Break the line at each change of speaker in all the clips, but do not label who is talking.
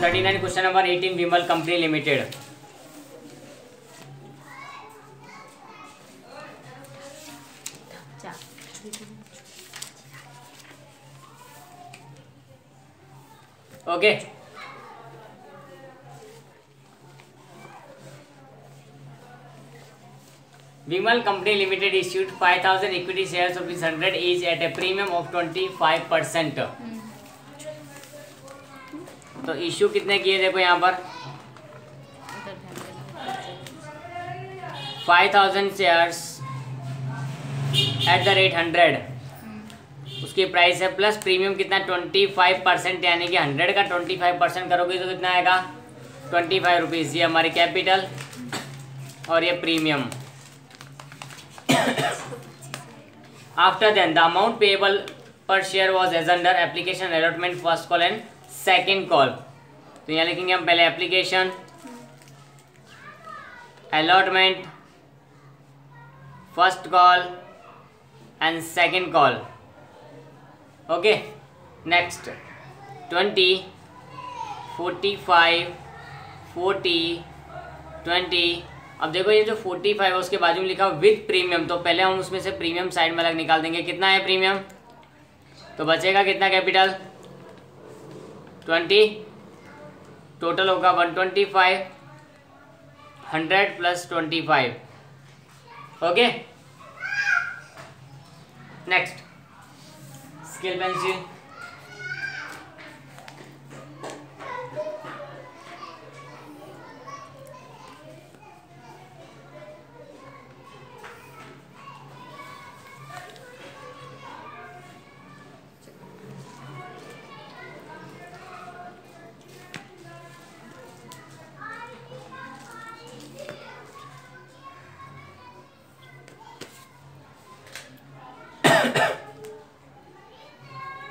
1039 question number 18 Vimal company limited. Okay Vimal company limited issued 5000 equity shares of 100 each at a premium of 25%। तो issue कितने किए देखो यहाँ पर 5000 shares at the rate 100 उसकी price है, प्लस प्रीमियम कितना 25%, यानी कि 100 का 25% करोगे तो कितना आएगा 25 रुपीज़। ये हमारी कैपिटल और ये premium. After then the amount payable per share was as under application allotment first call and second call. तो यहाँ लिखेंगे हम पहले application, allotment, first call and second call. Okay next 20, 45, 40, 20। अब देखो ये जो 45 है उसके बाजू में लिखा विथ प्रीमियम, तो पहले हम उसमें से प्रीमियम साइड में अलग निकाल देंगे। कितना है प्रीमियम, तो बचेगा कितना कैपिटल 20, टोटल होगा 125, 100 plus 25। Okay next scale pencil,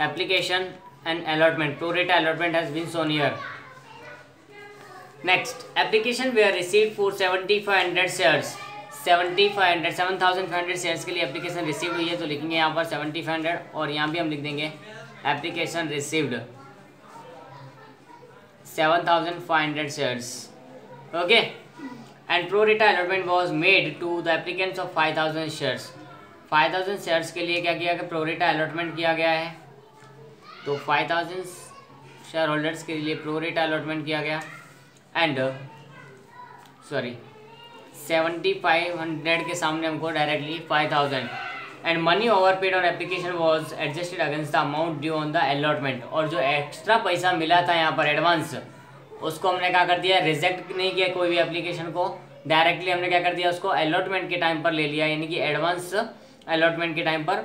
application and allotment, pro rata allotment has been shown here. Next application were received for 7500 shares, 7500 shares के लिए एप्लीकेशन रिसीव हुई है, तो लिखेंगे यहाँ पर 7500 और यहाँ भी हम लिख देंगे application received 7500 shares. Okay and pro rata allotment was made to the applicants of 5000 shares. 5000 shares के लिए क्या किया गया, प्रो रेटा अलॉटमेंट किया गया है, तो 5000 शेयर होल्डर्स के लिए प्रो रेटा अलॉटमेंट किया गया एंड 7500 के सामने हमको directly 5000 and money over paid on application was adjusted against the amount due on the allotment. और जो एक्स्ट्रा पैसा मिला था यहाँ पर एडवांस, उसको हमने क्या कर दिया, रिजेक्ट नहीं किया कोई भी एप्लीकेशन को, डायरेक्टली हमने क्या कर दिया, उसको अलॉटमेंट के टाइम पर ले लिया, यानी कि एडवांस अलॉटमेंट के टाइम पर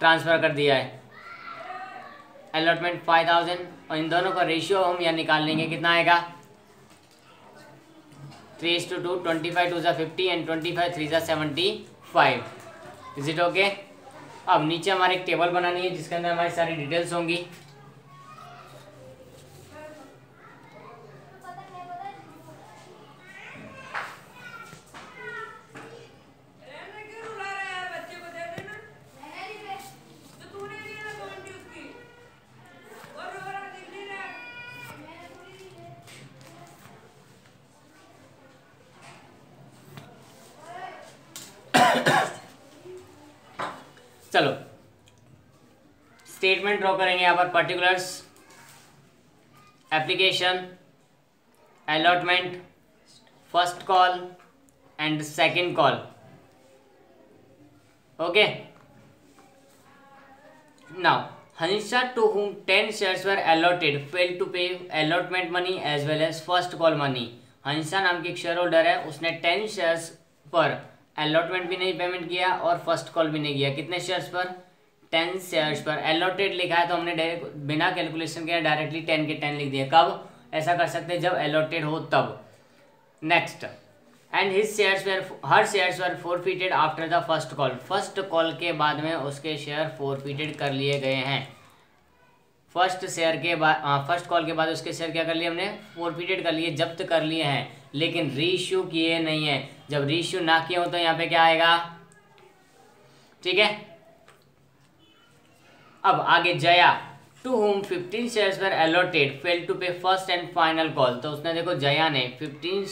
ट्रांसफ़र कर दिया है। अलॉटमेंट 5000 और इन दोनों का रेशियो हम यहाँ निकाल लेंगे, कितना आएगा 3:2, 25 2 50 एंड 25 3 75। Is it okay. अब नीचे हमारे एक टेबल बनानी है जिसके अंदर हमारी सारी डिटेल्स होंगी। चलो स्टेटमेंट ड्रॉ करेंगे यहाँ पर, particulars, application, allotment, first call and second call. Okay now Hanisha to whom 10 shares were allotted failed to pay allotment money as well as first call money। हनीशा नाम की एक शेयर होल्डर है, उसने 10 शेयर्स पर allotment भी नहीं पेमेंट किया और फर्स्ट कॉल भी नहीं किया। कितने शेयर्स पर, 10 शेयर्स पर। अलॉटेड लिखा है तो हमने डायरेक्ट बिना कैलकुलेशन के डायरेक्टली 10 के 10 लिख दिए। कब ऐसा कर सकते हैं, जब अलॉटेड हो तब। Next and his shares were, her shares were forfeited after the first call. First call के बाद में उसके शेयर फोरफिटेड कर लिए गए हैं। फर्स्ट शेयर के बाद, फर्स्ट कॉल के बाद उसके शेयर क्या कर लिए हमने, फोरफिटेड कर लिए, जब्त कर लिए हैं, लेकिन रीइश्यू किए नहीं है। जब रीइश्यू ना किए हो तो यहाँ पे क्या आएगा, ठीक है। अब आगे Jaya to whom 15 shares were allotted fail to pay first and final call. तो उसने देखो जया ने 15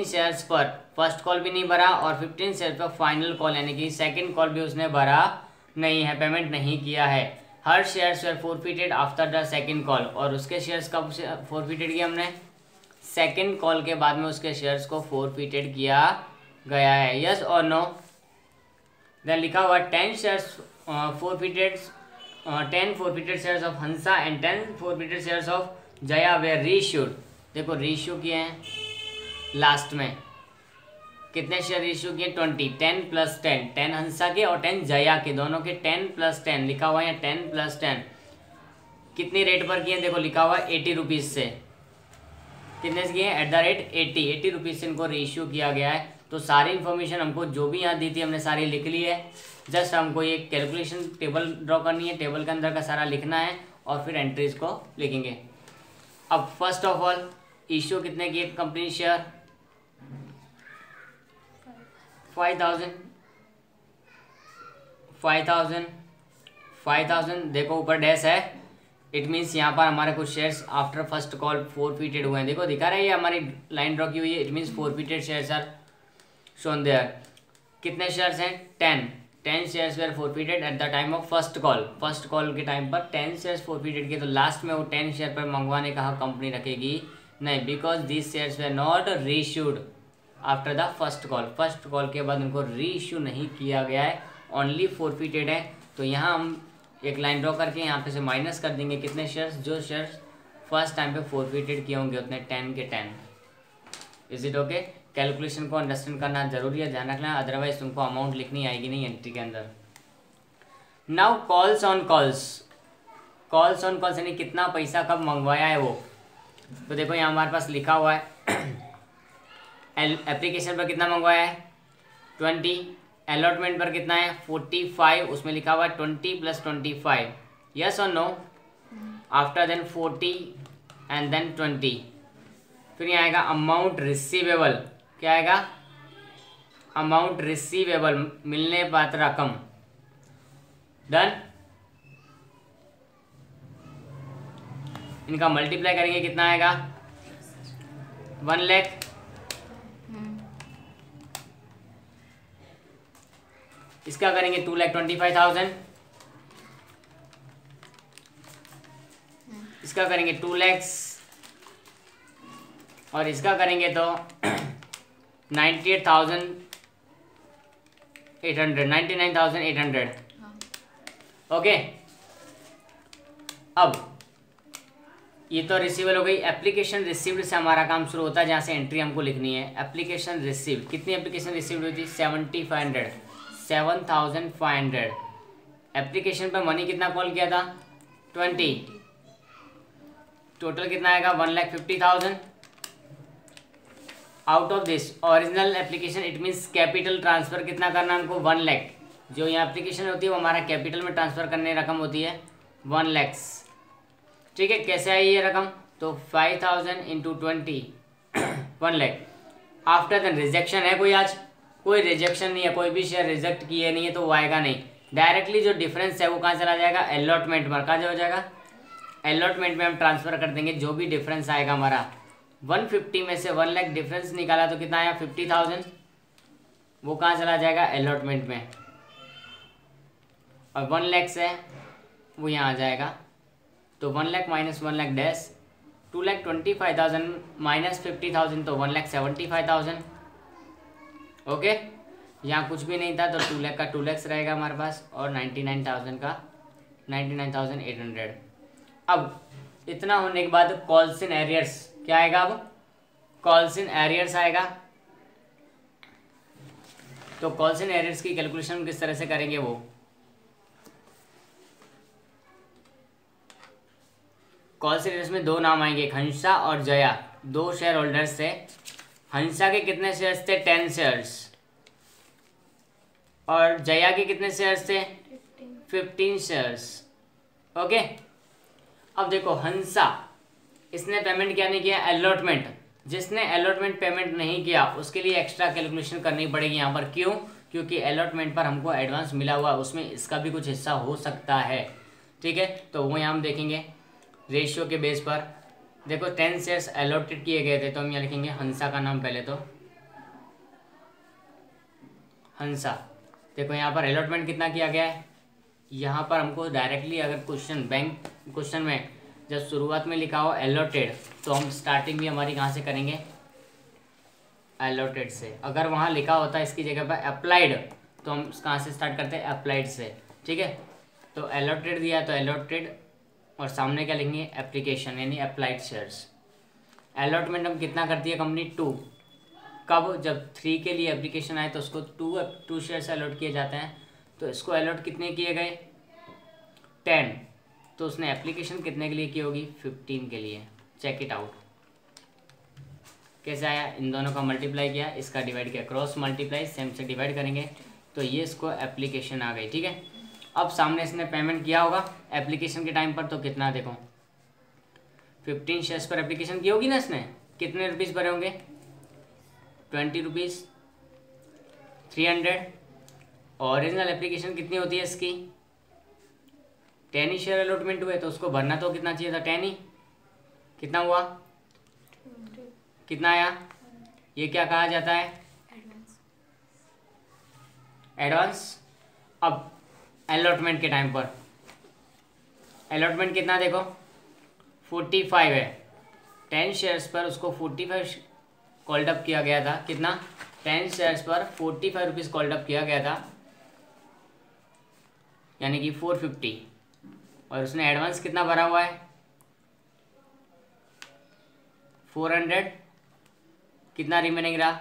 शेयर्स पर फर्स्ट कॉल भी नहीं भरा और 15 शेयर्स पर फाइनल कॉल यानी कि सेकंड कॉल भी उसने भरा नहीं है, पेमेंट नहीं किया है। Her shares were forfeited after the second call, और उसके शेयर्स कब फॉरफिटेड किया हमने? सेकंड कॉल के बाद में उसके शेयर्स को फॉरफिटेड किया गया है, यस और नो। देन लिखा हुआ 10 shares forfeited 10 forfeited shares of Hansa and 10 forfeited shares of Jaya were reissued. देखो रीइश्यू किए हैं लास्ट में, कितने शेयर इश्यू किए? 20, 10 + 10, 10 हंसा के और 10 जया के, दोनों के 10 + 10 लिखा हुआ है, 10 + 10 कितनी रेट पर किए? देखो लिखा हुआ 80 रुपीज़ से, कितने से किए? @80 रुपीज़ से इनको रीइश्यू किया गया है। तो सारी इन्फॉर्मेशन हमको जो भी यहाँ दी थी हमने सारी लिख ली है। जस्ट हमको ये कैलकुलेशन टेबल ड्रॉ करनी है, टेबल के अंदर का सारा लिखना है और फिर एंट्रीज को लिखेंगे। अब फर्स्ट ऑफ ऑल इश्यू कितने किए कंपनी शेयर? 5000 देखो ऊपर डैश है, इट मीन्स यहाँ पर हमारे कुछ shares after first call forfeited हुए हैं। देखो दिखा रहा है ये हमारी लाइन ड्रॉ की हुई है, it means forfeited shares are shown there. कितने शेयर्स हैं? 10 shares were forfeited at the time of first call. First call के टाइम पर 10 शेयर्स फॉरफिटेड किए, तो लास्ट में वो 10 शेयर पर मंगवाने का कंपनी रखेगी नहीं, because this shares were not reissued after the first call. First call के बाद उनको री इश्यू नहीं किया गया है, ओनली फॉरफिटेड है। तो यहाँ हम एक लाइन ड्रॉ करके यहाँ पे से माइनस कर देंगे कितने शेयर्स, जो शेयर्स फर्स्ट टाइम पे फॉरफिटेड किए होंगे उतने 10 के 10। Is it okay? कैलकुलेशन को अंडरस्टैंड करना जरूरी है, ध्यान रखना, अदरवाइज तुमको अमाउंट लिखनी आएगी नहीं एंट्री के अंदर। नाउ कॉल्स ऑन कॉल्स यानी कितना पैसा कब मंगवाया है वो। तो देखो यहाँ हमारे पास लिखा हुआ है एप्लीकेशन पर कितना मंगवाया है? 20, अलॉटमेंट पर कितना है? 45, उसमें लिखा हुआ है 20 + 25, यस और no. After then 40 and then 20, फिर यहाँ आएगा अमाउंट रिसीवेबल। क्या आएगा? अमाउंट रिसीवेबल, मिलने पात्र रकम। डन। इनका मल्टीप्लाई करेंगे कितना आएगा? 1 लाख। इसका करेंगे 2,25,000, इसका करेंगे 2 लाख और इसका करेंगे तो 99,800। ओके, अब ये तो रिसीवेबल हो गई। एप्लीकेशन रिसीव्ड से हमारा काम शुरू होता है, जहाँ से एंट्री हमको लिखनी है। एप्लीकेशन रिसीव्ड, कितनी एप्लीकेशन रिसीव्ड हुई थी? 7,500। एप्लीकेशन पर मनी कितना कॉल किया था? 20। टोटल कितना आएगा? 1,50,000। Out of this original application, it means capital transfer कितना करना है हमको? 1 लाख। जो यहाँ एप्लीकेशन होती है वो हमारा कैपिटल में ट्रांसफर करने रकम होती है 1 लाख। ठीक है, कैसे आई ये रकम? तो 5,000 × 20 1 लाख। आफ्टर देन रिजेक्शन है कोई? आज कोई रिजेक्शन नहीं है, कोई भी शेयर रिजेक्ट किए नहीं है तो वो आएगा नहीं। डायरेक्टली जो डिफरेंस है वो कहाँ चला जाएगा? अलॉटमेंट पर। कहाँ हो जाएगा? अलॉटमेंट में हम ट्रांसफर कर देंगे जो भी डिफरेंस आएगा हमारा। 150 में से 1 लाख डिफरेंस निकाला तो कितना आया? 50,000। वो कहाँ चला जाएगा? अलॉटमेंट में। और 1 लाख से वो यहाँ आ जाएगा, तो 1 lakh minus 1 lakh dash 2,25,000 minus 50,000 तो 1,75,000। ओके, यहाँ कुछ भी नहीं था तो 2 लाख का 2 लाख रहेगा हमारे पास और 99,000 का 99,800। अब इतना होने के बाद कॉल्स इन एरियर्स क्या आएगा? अब कॉल्स इन एरियर्स आएगा। तो कॉल्स इन एरियर्स की कैलकुलेशन किस तरह से करेंगे वो? कॉल्स इन एरियर्स में दो नाम आएंगे, हंसा और जया, दो शेयर होल्डर्स थे। हंसा के कितने शेयर्स थे? 10 शेयर्स। और जया के कितने शेयर्स थे? 15 शेयर्स। ओके, अब देखो हंसा, इसने पेमेंट क्या नहीं किया? अलॉटमेंट। जिसने अलॉटमेंट पेमेंट नहीं किया उसके लिए एक्स्ट्रा कैलकुलेशन करनी पड़ेगी यहाँ पर। क्यों? क्योंकि अलॉटमेंट पर हमको एडवांस मिला हुआ, उसमें इसका भी कुछ हिस्सा हो सकता है। ठीक है। तो वो यहाँ हम देखेंगे रेशियो के बेस पर। देखो 10 शेयर्स अलॉटेड किए गए थे, तो हम यहाँ लिखेंगे हंसा का नाम पहले, तो हंसा। देखो यहाँ पर अलॉटमेंट कितना किया गया है, यहाँ पर हमको डायरेक्टली अगर बैंक क्वेश्चन में जब शुरुआत में लिखा हो अलॉटेड, तो हम स्टार्टिंग भी हमारी कहाँ से करेंगे, अलॉटेड से। अगर वहाँ लिखा होता है इसकी जगह पर अप्लाइड, तो हम कहाँ से स्टार्ट करते हैं, अप्लाइड से, ठीक है। तो अलॉटेड दिया तो अलॉटेड, और सामने क्या लिखेंगे, एप्लीकेशन यानी अप्लाइड शेयर्स। अलॉटमेंट हम कितना करती है कंपनी, 2। कब, जब 3 के लिए एप्लीकेशन आए तो उसको 2 शेयर्स अलॉट किए जाते हैं। तो इसको अलॉट कितने किए गए, 10। तो उसने एप्लीकेशन कितने के लिए की होगी, 15 के लिए। Check it out. कैसे आया, इन दोनों का मल्टीप्लाई किया, इसका डिवाइड किया, क्रॉस मल्टीप्लाई, सेम से डिवाइड करेंगे, तो ये इसको एप्लीकेशन आ गई, ठीक है। अब सामने इसने पेमेंट किया होगा एप्लीकेशन के टाइम पर, तो कितना, देखो 15 शेयर्स पर एप्लीकेशन की होगी ना इसने, कितने रुपीज़ भरे होंगे, 20 रुपीज़, 300। ओरिजिनल एप्लीकेशन कितनी होती है इसकी, 10 ही शेयर अलॉटमेंट हुए, तो उसको भरना तो कितना चाहिए था, 10 ही। कितना हुआ, कितना आया, ये क्या कहा जाता है, एडवांस। अब अलॉटमेंट के टाइम पर अलॉटमेंट कितना, देखो 45 है, 10 शेयर्स पर उसको 45 कॉल्ड अप किया गया था। कितना, 10 शेयर्स पर 45 रुपीज़ कॉल्ड अप किया गया था, यानी कि 450। और उसने एडवांस कितना भरा हुआ है, 400। कितना रिमेनिंग रहा,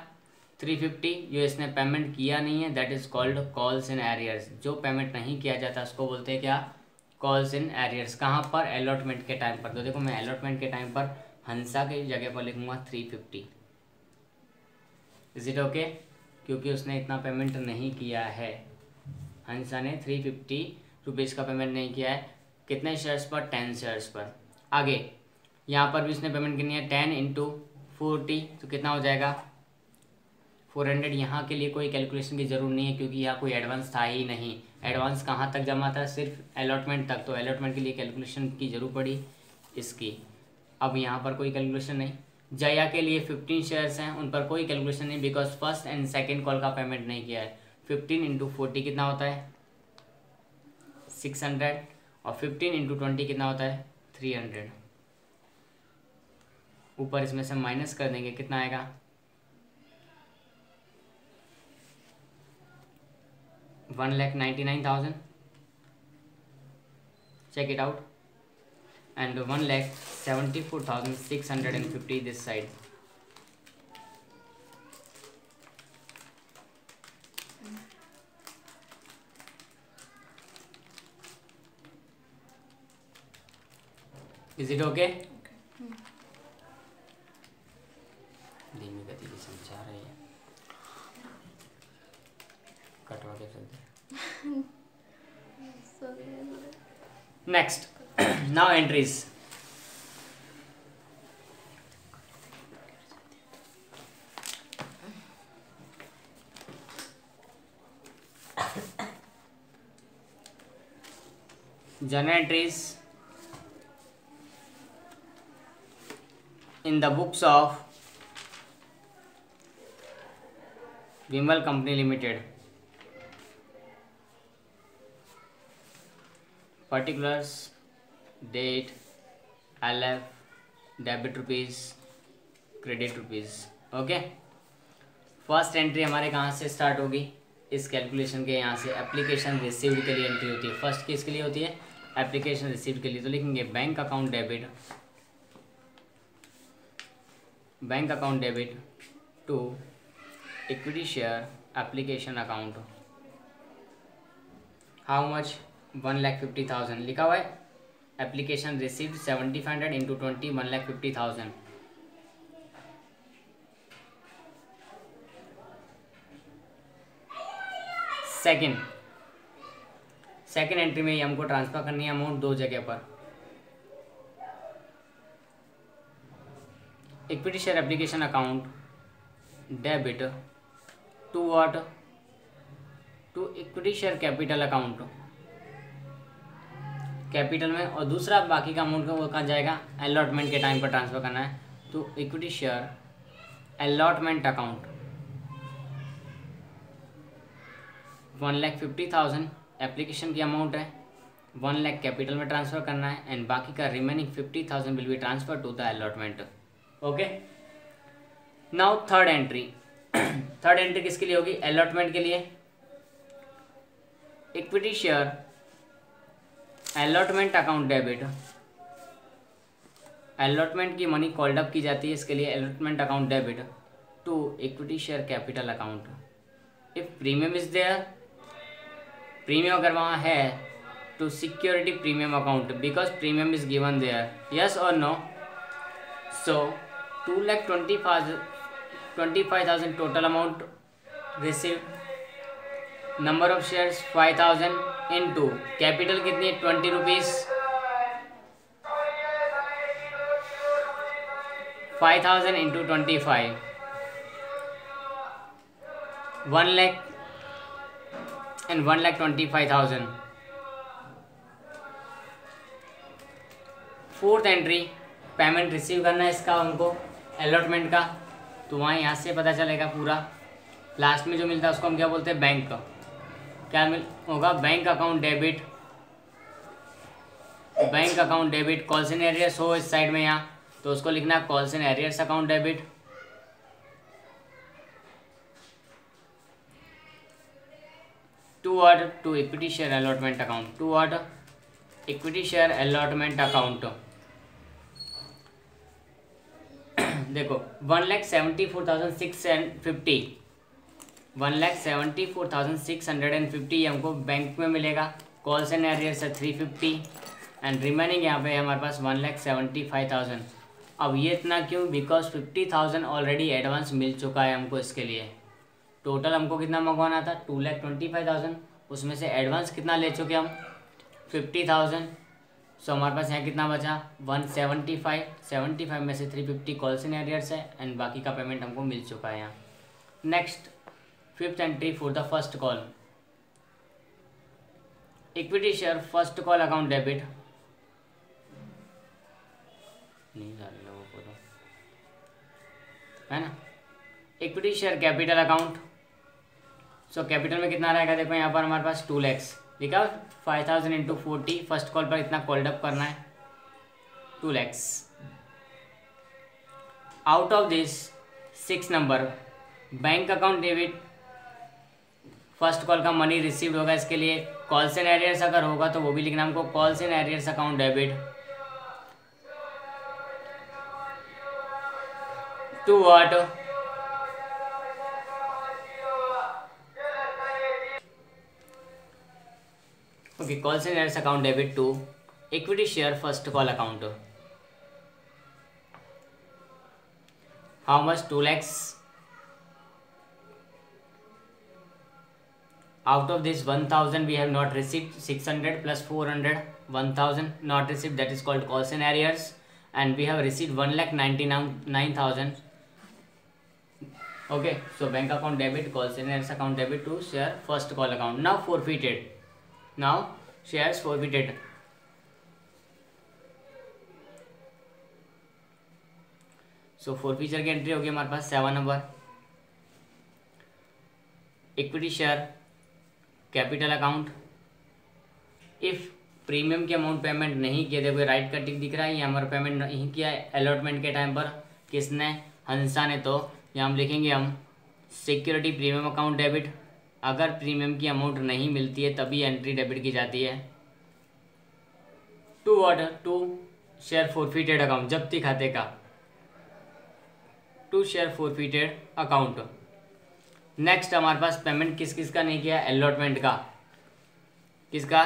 350, जो इसने पेमेंट किया नहीं है, that is called calls in arrears. जो पेमेंट नहीं किया जाता उसको बोलते हैं क्या, कॉल्स इन एरियर्स। कहाँ पर, अलॉटमेंट के टाइम पर। तो देखो मैं अलॉटमेंट के टाइम पर हंसा की जगह पर लिखूंगा 350। इज इट ओके, क्योंकि उसने इतना पेमेंट नहीं किया है, हंसा ने 350 रुपीज़ का पेमेंट नहीं किया है। कितने शेयर्स पर, 10 शेयर्स पर। आगे यहाँ पर भी उसने पेमेंट करनी है, 10 × 40, तो कितना हो जाएगा, 400। यहाँ के लिए कोई कैलकुलेशन की ज़रूरत नहीं है, क्योंकि यहाँ कोई एडवांस था ही नहीं। एडवांस कहाँ तक जमा था, सिर्फ अलॉटमेंट तक, तो अलॉटमेंट के लिए कैलकुलेशन की ज़रूरत पड़ी इसकी। अब यहाँ पर कोई कैलकुलेशन नहीं। जया के लिए 15 शेयर्स हैं, उन पर कोई कैलकुलेशन नहीं, because first and second call का पेमेंट नहीं किया है। 15 × 40 कितना होता है, 600, और 15 × 20 कितना होता है, 300। ऊपर इसमें से माइनस कर देंगे, कितना आएगा, 1,99,000। Check it out. And 1,74,650 this side. Is it okay, धीमी गति से समझा रही है, कटवा के चलते। Next, now entries. journal entries in the books of Vimal Company Limited. Particulars, date, LF, debit rupees, credit rupees. Okay, first entry हमारे कहाँ से स्टार्ट होगी, इस कैलकुलेशन के यहाँ से। एप्लीकेशन रिसीव्ड के लिए एंट्री होती है, फर्स्ट किसके लिए होती है, एप्लीकेशन रिसीव्ड के लिए। तो लिखेंगे bank account debit, bank account debit to equity share application account. How much, 1,50,000 लिखा हुआ है। Application received 7,500 × 20, 1,50,000। सेकेंड एंट्री में हमको ट्रांसफर करनी है अमाउंट दो जगह पर। Equity share application account debit to what, to equity share capital account. Capital में, और दूसरा बाकी का अमाउंट का वो कहाँ जाएगा, अलॉटमेंट के टाइम पर ट्रांसफ़र करना है। तो equity share allotment account 1,50,000 application की अमाउंट है, 1 लाख कैपिटल में ट्रांसफ़र करना है, एंड बाकी का remaining 50,000 will be transfer to the allotment. Okay, now third entry. Third entry किसके लिए होगी, अलॉटमेंट के लिए। Equity share allotment account debit, allotment की मनी कॉल्ड अप की जाती है, इसके लिए allotment account debit to equity share capital account. If premium is there, premium अगर वहाँ है, to security premium account because premium is given there, yes और no. So 2,25,000 total amount receive, number of shares 5,000 into capital कितनी है 20 rupees, 5,000 into 25, 1 lakh and 1,25,000। Fourth entry, payment receive करना है इसका उनको अलॉटमेंट का, तो वहाँ यहाँ से पता चलेगा पूरा। लास्ट में जो मिलता है उसको हम क्या बोलते हैं, बैंक का। क्या मिल होगा, bank account debit, bank account debit, calls and arrears हो इस साइड में यहाँ, तो उसको लिखना है calls and arrears account debit. To equity share allotment account, to equity share allotment account. देखो 1,74,650, 1,74,650 हमको बैंक में मिलेगा, कॉल्स एंड एरियर्स है 350, एंड रिमेनिंग यहाँ पे हमारे पास 1,75,000। अब ये इतना क्यों, बिकॉज 50,000 ऑलरेडी एडवांस मिल चुका है हमको इसके लिए। टोटल हमको कितना मंगवाना था 2,25,000, उसमें से एडवांस कितना ले चुके हम 50,000। सो हमारे पास यहाँ कितना बचा 175, 75 में से 350 कॉल्स एंड एरियर्स है, एंड बाकी का पेमेंट हमको मिल चुका है यहाँ। Next fifth entry for the first call, equity share first call account debit, नहीं सारे लोगों को तो है ना, equity share capital account. So capital में कितना रहेगा, देखो यहाँ पर हमारे पास 2 lakhs लिखा, 5,000 इंटू 40, फर्स्ट कॉल पर इतना कॉल्ड अप करना है 2 lakhs। Out of this 6 number bank account debit, first call का मनी रिसीव्ड होगा, इसके लिए कॉल्स एंड एरियर्स अगर होगा तो वो भी लिखना हमको, calls and arrears account debit to what, okay, calls and arrears account debit to equity share first call account. How much 2 lakhs, out of this 1,000 we have not received, 600 plus 400, 1,000 not received, that is called calls and arrears, and we have received 1,99,000. Okay, so bank account debit, calls and arrears account debit to share first call account. Now forfeited, now shares forfeited. So forfeiture की entry होगी हमारे पास 7 number, equity share capital account. If premium की amount payment नहीं किया, देखो right का टिक दिख रहा है, ये हमारा पेमेंट नहीं किया है अलॉटमेंट के टाइम पर, किसने, हंसा ने, तो यहाँ हम लिखेंगे हम सिक्योरिटी प्रीमियम अकाउंट डेबिट। अगर प्रीमियम की अमाउंट नहीं मिलती है तभी एंट्री डेबिट की जाती है। To what, to share forfeited account, जब्ती खाते का, to share forfeited account. Next हमारे पास पेमेंट किस किस का नहीं किया, अलॉटमेंट का, किसका,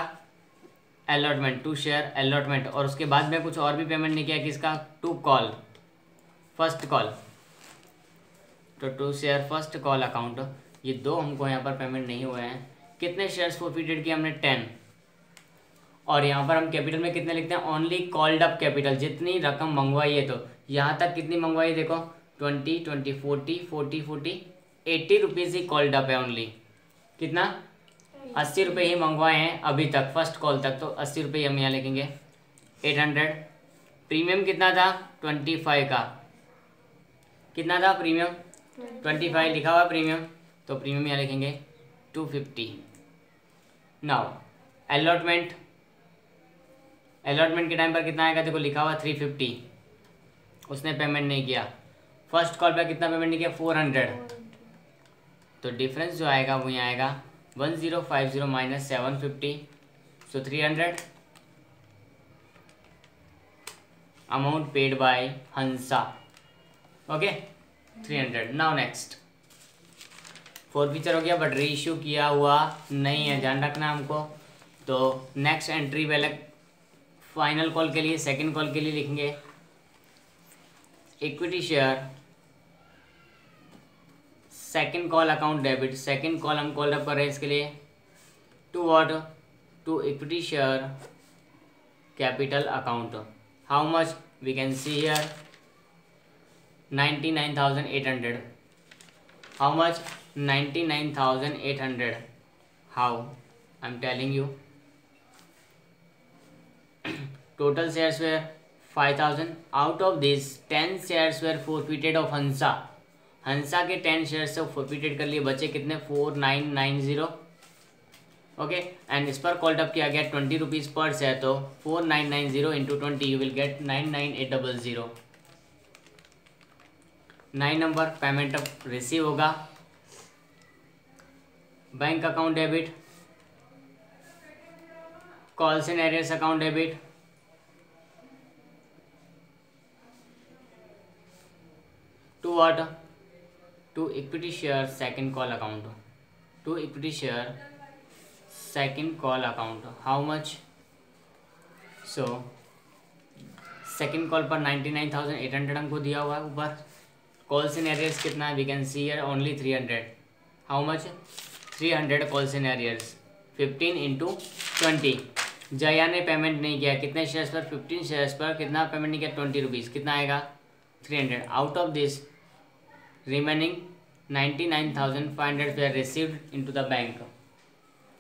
अलॉटमेंट, टू शेयर अलॉटमेंट, और उसके बाद में कुछ और भी पेमेंट नहीं किया, किसका, टू कॉल फर्स्ट कॉल, तो to share first call account. ये दो हमको यहाँ पर पेमेंट नहीं हुए हैं। कितने शेयर्स फॉरफिटेड किए हमने, 10, और यहाँ पर हम कैपिटल में कितने लिखते हैं, ओनली कॉल्ड अप कैपिटल, जितनी रकम मंगवाई है, तो यहाँ तक कितनी मंगवाई, देखो 20, 20, 40, 40, 40, 80 रुपीज़ ही कॉल्ड अप है ओनली, कितना ₹80 ही मंगवाए हैं अभी तक, फर्स्ट कॉल तक, तो ₹80 हम यहाँ लिखेंगे। 800। प्रीमियम कितना था? 25 का। कितना था प्रीमियम? 25 लिखा हुआ प्रीमियम, तो प्रीमियम यहाँ लिखेंगे 250। नाउ अलॉटमेंट, अलॉटमेंट के टाइम पर कितना आएगा? देखो लिखा हुआ 350, उसने पेमेंट नहीं किया। फर्स्ट कॉल पर कितना पेमेंट नहीं किया? 400। तो डिफरेंस जो आएगा वो यहाँ आएगा 1050 minus 750, so 300 amount paid by Hansa. Okay 300। Now next forfeiture हो गया, बट रीइश्यू किया हुआ नहीं है, ध्यान रखना हमको। तो नेक्स्ट एंट्री पहले फाइनल कॉल के लिए, सेकंड कॉल के लिए लिखेंगे equity share second call account debit. Second call हम कॉल अप कर रहे हैं इसके लिए to what? To equity share capital account. How much? We can see here 99,800। How much? 99,800। How? I am telling you, total shares were 5,000. Out of this 10 shares were forfeited of हंसा। हंसा के 10 shares से forfeited कर लिए, बचे कितने? 4990। Okay and इस पर called up किया गया 20 रुपीज़ पर शेयर, तो 4990 into 20 you will get 99800। 9 number payment अब रिसीव होगा। Bank account debit, calls and arrears account debit, to what? To equity share second call account. To equity share second call account. How much? So second call पर 99,800 हमको दिया हुआ है ऊपर। Calls in arrears कितना है? We can see here only 300। How much? 300 calls in arrears. 15 into 20। Jaya ने payment नहीं किया, कितने शेयर्स पर? 15 शेयर्स पर कितना पेमेंट नहीं किया? 20 रुपीज़। कितना आएगा? 300। Out of this remaining 99,500 were received into the bank.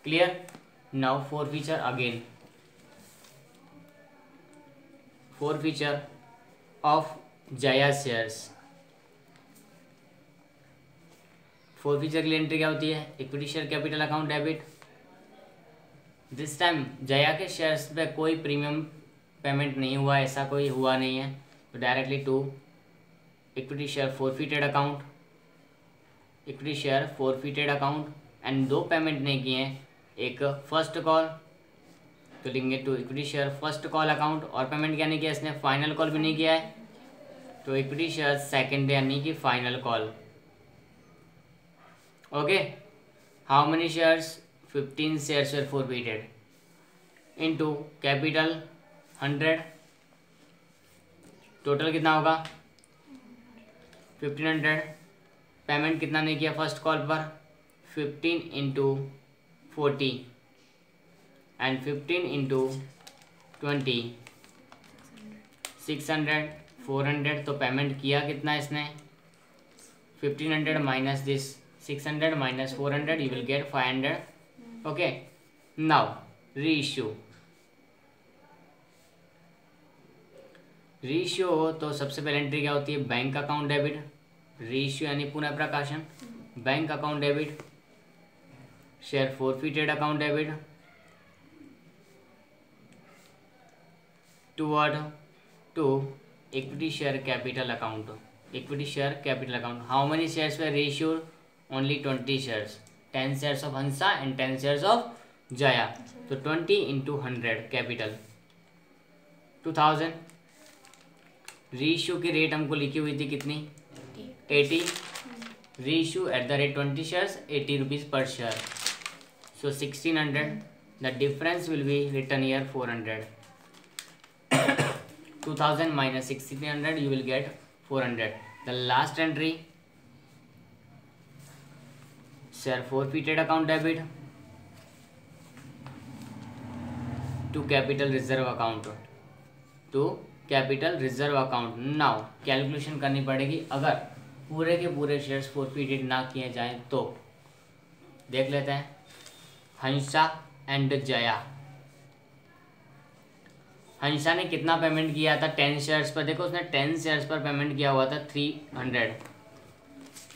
Clear? Now forfeiture again. Forfeiture of Jaya shares. forfeiture के लिए एंट्री क्या होती है? Equity share capital account debit. This time Jaya के शेयर्स पे कोई प्रीमियम पेमेंट नहीं हुआ, ऐसा कोई हुआ नहीं है, तो directly to equity share forfeited account. Equity share forfeited account and दो पेमेंट नहीं किए हैं, एक फर्स्ट कॉल, तो लिखेंगे to equity share first call account, और पेमेंट क्या नहीं किया इसने? फाइनल कॉल भी नहीं किया है, तो इक्विटी शेयर सेकेंड यानी कि final call. Okay how many shares? 15 shares were forfeited into capital 100। Total कितना होगा? 1500। पेमेंट कितना नहीं किया फर्स्ट कॉल पर? 15 इंटू 40 एंड 15 इंटू 20 600 400। तो पेमेंट किया कितना इसने? 1500 minus this 600 minus 400 you will get 500। Okay now reissue. Reissue हो तो सबसे पहले एंट्री क्या होती है? Bank account debit. रीइश्यू यानी पुनः प्रकाशन। Bank account debit, share forfeited account debit to what? To equity share capital account. Equity share capital account. How many shares were reissued? Only 20 shares. 10 shares of Hansa and 10 shares of Jaya, तो 20 into 100 capital 2000। Reissue की rate हमको लिखी हुई थी कितनी? 80। Reissue at the rate 20 shares 80 rupees per share, so 1600। The difference will B return year 400। 2000 minus 1600 you will get 400. The last entry, share forfeited account debit to capital reserve account, to capital reserve account. Now calculation करनी पड़ेगी, अगर पूरे के पूरे shares forfeited ना किए जाएं तो देख लेते हैं हंसा एंड जया। हंसा ने कितना पेमेंट किया था 10 शेयर्स पर? देखो उसने 10 शेयर्स पर पेमेंट किया हुआ था 300।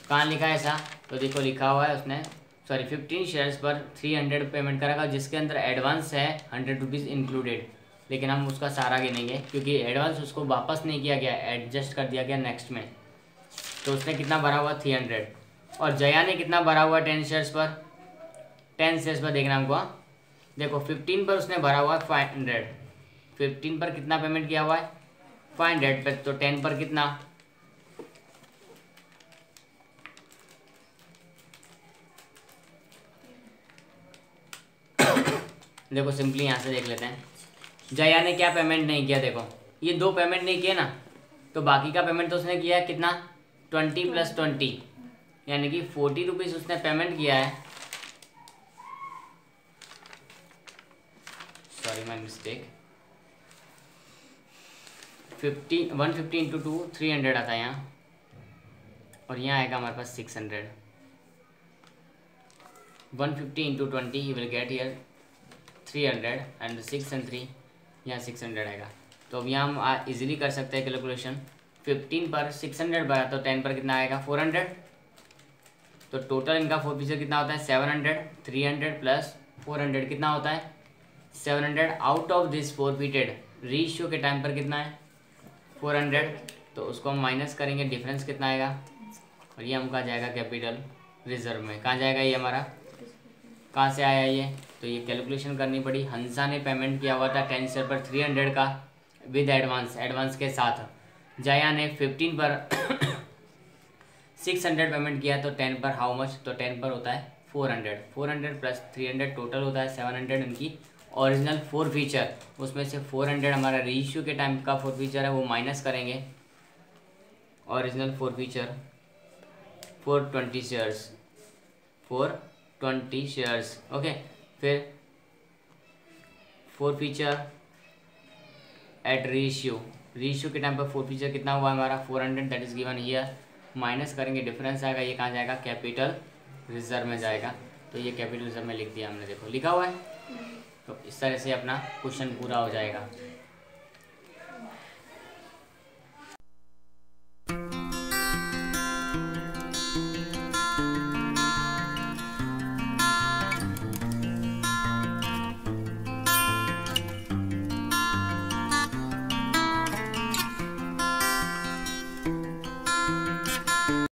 कहाँ लिखा है ऐसा? तो देखो लिखा हुआ है उसने 15 शेयर्स पर 300 पेमेंट करेगा, जिसके अंदर एडवांस है 100 रुपीज़ इंक्लूडेड। लेकिन हम उसका सारा गिनेंगे क्योंकि एडवांस उसको वापस नहीं किया गया, एडजस्ट कर दिया गया नेक्स्ट में। तो उसने कितना भरा हुआ 300। और जया ने कितना भरा हुआ 10 शेयर्स पर? 10 शेयर्स पर देखना हमको। देखो 15 पर उसने भरा हुआ 500। 15 पर कितना पेमेंट किया हुआ है? 500 पर। तो 10 पर कितना? देखो सिंपली यहाँ से देख लेते हैं। जया ने क्या पेमेंट नहीं किया? देखो ये 2 पेमेंट नहीं किए ना, तो बाकी का पेमेंट तो उसने किया है कितना? 20 + 20, यानी कि 40 रुपीज़ उसने पेमेंट किया है। Sorry my mistake. 150 × 2 300 आता है यहाँ, और यहाँ आएगा हमारे पास 600। 150 × 20 he will get here 300 and 6 and 3 यहाँ 600 आएगा। तो अब यहाँ हम इजीली कर सकते हैं कैलकुलेशन। 15 पर 600 भरा तो 10 पर कितना आएगा? 400। तो टोटल इनका फोरफीचर कितना होता है? 700। 300 + 400 कितना होता है? 700। आउट ऑफ दिस फोरफीटेड रीइश्यू के टाइम पर कितना है? 400। तो उसको हम माइनस करेंगे, डिफरेंस कितना आएगा? और ये हमका जाएगा कैपिटल रिजर्व में। कहाँ जाएगा ये हमारा? कहाँ से आया ये? तो ये कैलकुलेशन करनी पड़ी। हंसा ने पेमेंट किया हुआ था 10 शेयर पर 300 का विद एडवांस के साथ। जया ने 15 पर 600 पेमेंट किया, तो 10 पर हाउ मच? तो 10 पर होता है 400। 400 + 300 टोटल होता है 700 इनकी ओरिजिनल फोरफीचर। उसमें से 400 हमारा रीइश्यू के टाइम का फोरफीचर है, वो माइनस करेंगे। Original forfeiture 420 shares, 420 shares. Okay, फिर फोरफीचर एट रीइश्यू के टाइम पर फोरफीचर कितना हुआ हमारा? 400, that is given here. Minus करेंगे, डिफरेंस आएगा, ये कहाँ जाएगा? कैपिटल रिजर्व में जाएगा। तो ये कैपिटल रिजर्व में लिख दिया हमने, देखो लिखा हुआ है। तो इस तरह से अपना क्वेश्चन पूरा हो जाएगा।